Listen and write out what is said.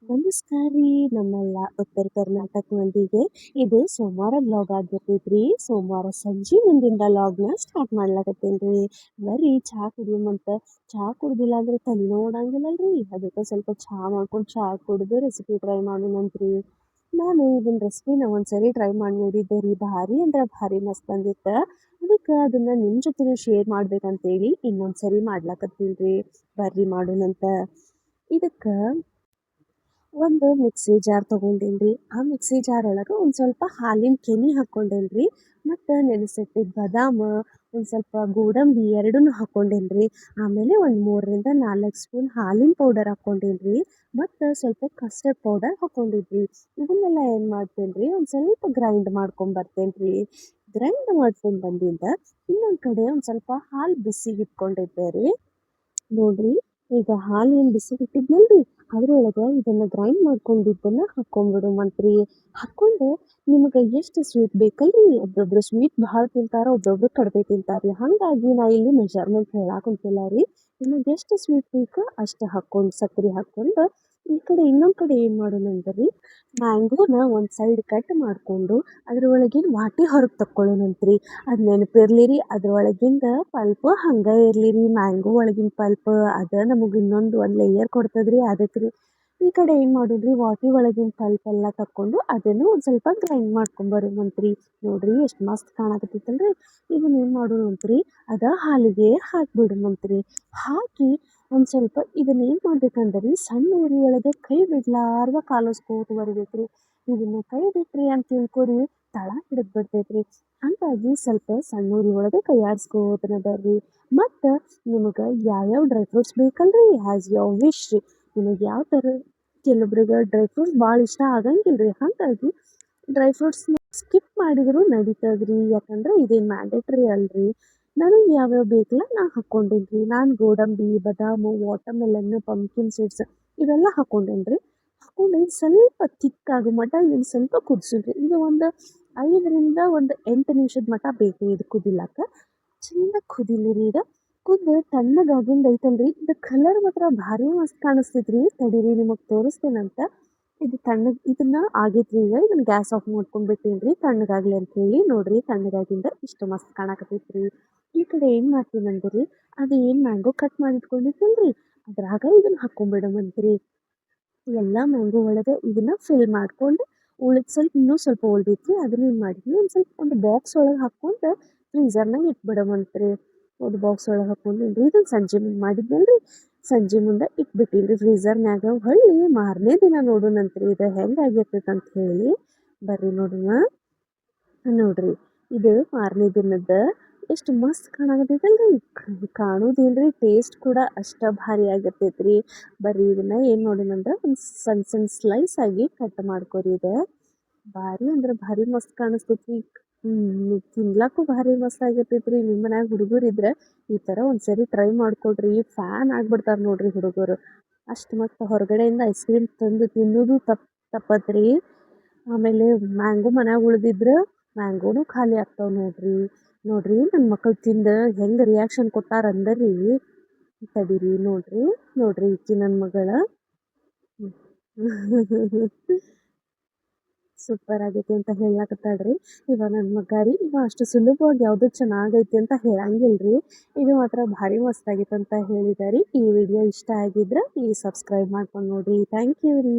ನಮಸ್ಕಾರ ರೀ ನಮ್ಮೆಲ್ಲ ಉತ್ತರ ಕರ್ನಾಟಕ ಮಂದಿಗೆ. ಇದು ಸೋಮವಾರ ವ್ಲಾಗ್ ಆಗಿರ್ತೈತ್ರಿ. ಸೋಮವಾರ ಸಂಜೆ ಮುಂದಿಂದ ವ್ಲಾಗ್ನ ಸ್ಟಾರ್ಟ್ ಮಾಡ್ಲಾಕತ್ತೇನ್ರಿ. ಬರ್ರಿ ಚಹಾ ಕುಡಿಯುಮಂತ. ಚಹಾ ಕುಡ್ದಿಲ್ಲ ಅಂದ್ರೆ ತಲೆ ನೋಡಂಗಿಲ್ಲಲ್ರಿ. ಅದಕ್ಕೆ ಸ್ವಲ್ಪ ಚಹಾ ಮಾಡ್ಕೊಂಡು ಚಹಾ ಕುಡ್ದು ರೆಸಿಪಿ ಟ್ರೈ ಮಾಡೋಣಂತ್ರಿ. ನಾನು ಇದನ್ನ ರೆಸಿಪಿನ ಒಂದ್ಸರಿ ಟ್ರೈ ಮಾಡಿ ನೋಡಿದ್ದೆ ರೀ. ಭಾರಿ ಅಂದ್ರೆ ಭಾರಿ ಮಸ್ತ್ ಬಂದಿತ್ತು. ಅದಕ್ಕೆ ಅದನ್ನ ನಿಮ್ಮ ಜೊತೆ ಶೇರ್ ಮಾಡ್ಬೇಕಂತೇಳಿ ಇನ್ನೊಂದ್ಸರಿ ಮಾಡ್ಲಾಕತ್ತೀನ್ರಿ. ಬರ್ರಿ ಮಾಡೋಣಂತ. ಇದಕ್ಕೆ ಒಂದು ಮಿಕ್ಸಿ ಜಾರ್ ತೊಗೊಂಡೇನ್ರಿ. ಆ ಮಿಕ್ಸಿ ಜಾರ್ ಒಳಗೆ ಒಂದು ಸ್ವಲ್ಪ ಹಾಲಿನ ಕೆನೆ ಹಾಕ್ಕೊಂಡೇನ್ರಿ. ಮತ್ತು ನೆನೆಸಿಟ್ಟಿದ್ದ ಬಾದಾಮ, ಒಂದು ಸ್ವಲ್ಪ ಗೋಡಂಬಿ ಎರಡನ್ನೂ ಹಾಕ್ಕೊಂಡೇನ್ರಿ. ಆಮೇಲೆ ಒಂದು 3ರಿಂದ 4 ಸ್ಪೂನ್ ಹಾಲಿನ ಪೌಡರ್ ಹಾಕ್ಕೊಂಡೇನ್ರಿ. ಮತ್ತು ಸ್ವಲ್ಪ ಕಸ್ಟರ್ಡ್ ಪೌಡರ್ ಹಾಕ್ಕೊಂಡಿದ್ರಿ. ಇದನ್ನೆಲ್ಲ ಏನು ಮಾಡ್ತೇನ್ರಿ, ಒಂದು ಸ್ವಲ್ಪ ಗ್ರೈಂಡ್ ಮಾಡ್ಕೊಂಬರ್ತೇನ್ರಿ. ಗ್ರೈಂಡ್ ಮಾಡ್ಕೊಂಡು ಬಂದಿಂದ ಇನ್ನೊಂದು ಕಡೆ ಒಂದು ಸ್ವಲ್ಪ ಹಾಲು ಬಿಸಿಗೆ ಇಟ್ಕೊಂಡಿದ್ದೆ ರೀ. ನೋಡ್ರಿ, ಈಗ ಹಾಲು ಏನು ಬಿಸಿಗೆ ಇಟ್ಟಿದ್ನಲ್ರಿ, ಅದ್ರೊಳಗೆ ಇದನ್ನ ಗ್ರೈಂಡ್ ಮಾಡ್ಕೊಂಡಿದ್ದನ್ನ ಹಾಕ್ಕೊಂಡ್ಬಿಡುಮಂತ್ರಿ. ಹಾಕ್ಕೊಂಡು ನಿಮಗೆ ಎಷ್ಟು ಸ್ವೀಟ್ ಬೇಕಲ್ರಿ, ಒಬ್ಬೊಬ್ರು ಸ್ವೀಟ್ ಭಾಳ ತಿಂತಾರ, ಒಬ್ಬೊಬ್ರು ಕಡಿಮೆ ತಿಂತಾರ್ರಿ. ಹಾಗಾಗಿ ನಾ ಇಲ್ಲಿ ಮೆಜರ್ಮೆಂಟ್ ಹೇಳಾಕುಂತಿಲ್ಲ ರೀ. ನಿಮಗೆ ಎಷ್ಟು ಸ್ವೀಟ್ ಬೇಕೋ ಅಷ್ಟು ಹಾಕ್ಕೊಂಡು ಸಕ್ಕರೆ ಹಾಕ್ಕೊಂಡು ಈ ಕಡೆ ಇನ್ನೊಂದು ಕಡೆ ಏನು ಮಾಡೋಣಂದ್ರಿ, ಮ್ಯಾಂಗೋನ ಒಂದು ಸೈಡ್ ಕಟ್ ಮಾಡಿಕೊಂಡು ಅದ್ರೊಳಗಿನ ವಾಟಿ ಹೊರಗೆ ತಕ್ಕೊಳ್ಳೋಣಂತ್ರಿ. ಅದು ನೆನಪಿರ್ಲಿ ರೀ, ಅದ್ರೊಳಗಿಂದ ಪಲ್ಪ್ ಹಂಗೆ ಇರಲಿ ರೀ. ಮ್ಯಾಂಗೋ ಒಳಗಿನ ಪಲ್ಪ್ ಅದು ನಮಗೆ ಇನ್ನೊಂದು ಒಂದು ಲೇಯರ್ ಕೊಡ್ತದ್ರಿ. ಅದಕ್ಕೆ ರೀ ಈ ಕಡೆ ಏನು ಮಾಡೋದ್ರಿ, ವಾಟಿ ಒಳಗಿನ ಪಲ್ಪ್ ಎಲ್ಲ ತಕ್ಕೊಂಡು ಅದನ್ನು ಒಂದು ಸ್ವಲ್ಪ ಗ್ರೈಂಡ್ ಮಾಡ್ಕೊಂಬರೋಣಂತ್ರಿ. ನೋಡ್ರಿ ಎಷ್ಟು ಮಸ್ತ್ ಕಾಣಕತ್ತೈತಲ್ರಿ. ಇದನ್ನ ಏನು ಮಾಡೋಣಂತ್ರಿ, ಅದ ಹಾಲಿಗೆ ಹಾಕ್ಬಿಡೋಣಂತ್ರಿ. ಹಾಕಿ ಒಂದು ಸ್ವಲ್ಪ ಇದನ್ನ ಏನು ಮಾಡ್ಬೇಕಂದ್ರಿ, ಸಣ್ಣ ಉರಿ ಒಳಗೆ ಕೈ ಬಿಡ್ಲಾರ್ದ ಕಾಲಿಸ್ಕೋತ ಬರ್ಬೇಕ್ರಿ. ಇದನ್ನ ಕೈ ಬಿಟ್ರಿ ಅಂತ ತಿಳ್ಕೊರಿ, ತಳ ಹಿಡಿದು ಬಿಡ್ತೈತ್ರಿ. ಹಾಗಾಗಿ ಸ್ವಲ್ಪ ಸಣ್ಣ ಉರಿ ಒಳಗೆ ಕೈ ಆಡಿಸ್ಕೋತನ ಬರ್ರಿ. ಮತ್ತು ನಿಮಗೆ ಯಾವ್ಯಾವ ಡ್ರೈ ಫ್ರೂಟ್ಸ್ ಬೇಕಲ್ರಿ, ಹ್ಯಾಸ್ ಯಾವ ವಿಶ್ ರೀ. ನಿಮಗೆ ಯಾವ ಥರ, ಕೆಲವೊಬ್ರಿಗೆ ಡ್ರೈ ಫ್ರೂಟ್ಸ್ ಭಾಳ ಇಷ್ಟ ಆಗಂಗಿಲ್ಲ ರೀ. ಹಾಗಾಗಿ ಡ್ರೈ ಫ್ರೂಟ್ಸ್ನ ಸ್ಕಿಪ್ ಮಾಡಿದ್ರು ನಡೀತದ್ರಿ. ಯಾಕಂದ್ರೆ ಇದೇನು ಮ್ಯಾಂಡೇಟ್ರಿ ಅಲ್ರಿ. ನನಗೆ ಯಾವ್ಯಾವ ಬೇಕಲ್ಲ ನಾ ಹಾಕ್ಕೊಂಡೇನ್ರಿ. ನಾನು ಗೋಡಂಬಿ, ಬಾದಾಮು, ವಾಟರ್ಮೆಲನ್, ಪಂಪ್ಕಿನ್ ಸೀಡ್ಸ್ ಇವೆಲ್ಲ ಹಾಕ್ಕೊಂಡೇನ್ರಿ. ಹಾಕ್ಕೊಂಡು ಸ್ವಲ್ಪ ತಿಕ್ಕಾಗೋ ಮಟ್ಟ ಇದನ್ನು ಸ್ವಲ್ಪ ಕುದಿಸಿದ್ರಿ. ಇದು ಒಂದು 5ರಿಂದ 8 ನಿಮಿಷದ ಮಟ್ಟ ಬೇಕು ಇದು ಕುದಿಲಾಕ. ಚಂದ ಕುದಿಲಿ ರೀ. ಇದು ಕುದ್ದು ತಣ್ಣಗಾಗಿಂದ ಐತಲ್ರಿ, ಇದು ಕಲರ್ ಮಾತ್ರ ಭಾರಿ ಮಸ್ತ್ ಕಾಣಿಸ್ತೈತ್ರಿ. ತಡೀರಿ ನಿಮಗೆ ತೋರಿಸ್ತೇನಂತ. ಇದು ತಣ್ಣಗೆ ಇದನ್ನ ಆಗೈತ್ರಿ. ಈಗ ಇದನ್ನ ಗ್ಯಾಸ್ ಆಫ್ ಮಾಡ್ಕೊಂಡ್ಬಿಟ್ಟೇನ್ರಿ ತಣ್ಣಗಾಗ್ಲಿ ಅಂತ ಹೇಳಿ. ನೋಡ್ರಿ, ತಣ್ಣಗಾಗಿಂದ ಇಷ್ಟು ಮಸ್ತ್ ಕಾಣಕತ್ತೈತ್ರಿ. ಈ ಕಡೆ ಏನು ಮಾಡ್ತೀನಂದ್ರಿ, ಅದು ಏನು ಮ್ಯಾಂಗೋ ಕಟ್ ಮಾಡಿ ಇಟ್ಕೊಂಡಿದ್ದಲ್ರಿ, ಅದ್ರಾಗ ಇದನ್ನ ಹಾಕ್ಕೊಂಬಿಡಮಂತ್ರಿ. ಎಲ್ಲ ಮ್ಯಾಂಗೋ ಒಳಗೆ ಇದನ್ನ ಫಿಲ್ ಮಾಡ್ಕೊಂಡು ಉಳಿದ ಸ್ವಲ್ಪ ಇನ್ನೂ ಸ್ವಲ್ಪ ಉಳ್ದೈತ್ರಿ. ಅದನ್ನ ಏನು ಮಾಡಿದ್ವಿ, ಒಂದು ಸ್ವಲ್ಪ ಒಂದು ಬಾಕ್ಸ್ ಒಳಗೆ ಹಾಕ್ಕೊಂಡು ಫ್ರೀಝರ್ನಾಗ ಇಟ್ಬಿಡಮಂತ್ರಿ. ಒಂದು ಬಾಕ್ಸ್ ಒಳಗೆ ಹಾಕ್ಕೊಂಡೇನ್ರಿ. ಇದನ್ನು ಸಂಜೆ ಮುಂದೆ ಮಾಡಿದ್ನಲ್ರಿ, ಸಂಜೆ ಮುಂದೆ ಇಟ್ಬಿಟ್ಟಿನ್ರಿ ಫ್ರೀಝರ್ನ್ಯಾಗ. ಹೊಳ್ಳಿ ಮಾರನೇ ದಿನ ನೋಡೋಣಂತ್ರಿ ಇದು ಹೆಂಗಾಗಿರ್ತೈತೆ ಅಂತ ಹೇಳಿ. ಬರ್ರಿ ನೋಡೋಣ. ನೋಡ್ರಿ, ಇದು ಮಾರನೇ ದಿನದ ಎಷ್ಟು ಮಸ್ತ್ ಕಾಣಕತ್ತೈತಲ್ರಿ. ಕಾಣೋದಿಲ್ರಿ, ಟೇಸ್ಟ್ ಕೂಡ ಅಷ್ಟ ಭಾರಿ ಆಗಿರ್ತೈತ್ರಿ. ಬರ್ರಿ ಇದನ್ನ ಏನು ಮಾಡೋಣಂದ್ರೆ ಒಂದು ಸಣ್ಣ ಸಣ್ಣ ಸ್ಲೈಸ್ ಆಗಿ ಕಟ್ ಮಾಡ್ಕೊರಿ. ಇದು ಭಾರಿ ಅಂದ್ರೆ ಭಾರಿ ಮಸ್ತ್ ಕಾಣಿಸ್ತೈತ್ರಿ. ತಿನ್ಲಕ್ಕೂ ಭಾರಿ ಮಸ್ತ್ ಆಗಿರ್ತೈತ್ರಿ. ನಿಮ್ಮ ಮನ್ಯಾಗ ಹುಡುಗರು ಇದ್ರೆ ಈ ಥರ ಒಂದ್ಸರಿ ಟ್ರೈ ಮಾಡ್ಕೊಡ್ರಿ. ಫ್ಯಾನ್ ಆಗ್ಬಿಡ್ತಾರೆ ನೋಡ್ರಿ ಹುಡುಗರು. ಅಷ್ಟು ಮಸ್ತ್. ಹೊರಗಡೆಯಿಂದ ಐಸ್ ಕ್ರೀಮ್ ತಂದು ತಿನ್ನೋದು ತಪ್ಪತ್ರಿ. ಆಮೇಲೆ ಮ್ಯಾಂಗೋ ಮನ್ಯಾಗ ಉಳಿದಿದ್ರೆ ಮ್ಯಾಂಗೋನು ಖಾಲಿ ಆಗ್ತಾವೆ ನೋಡ್ರಿ. ನೋಡ್ರಿ, ನನ್ನ ಮಕ್ಕಳು ತಿಂದು ಹೆಂಗೆ ರಿಯಾಕ್ಷನ್ ಕೊಟ್ಟಾರ ಅಂದರಿ. ತಡೀರಿ ನೋಡ್ರಿ. ನೋಡ್ರಿ ಈಕಿ ನನ್ನ ಮಗಳ. ಸೂಪರ್ ಆಗೈತಿ ಅಂತ ಹೇಳಕತ್ತಾಳ್ರಿ. ಇವ ನನ್ನ ಮಗ ರೀ. ಇವ ಅಷ್ಟು ಸುಲಭವಾಗಿ ಯಾವುದು ಚೆನ್ನಾಗೈತಿ ಅಂತ ಹೇಳಂಗಿಲ್ರಿ. ಇದು ಮಾತ್ರ ಭಾರಿ ಮಸ್ತ್ ಆಗೈತೆ ಅಂತ ಹೇಳಿದಾರಿ. ಈ ವಿಡಿಯೋ ಇಷ್ಟ ಆಗಿದ್ರೆ ಪ್ಲೀಸ್ ಸಬ್ಸ್ಕ್ರೈಬ್ ಮಾಡ್ಕೊಂಡು ನೋಡ್ರಿ. ಥ್ಯಾಂಕ್ ಯು ರೀ.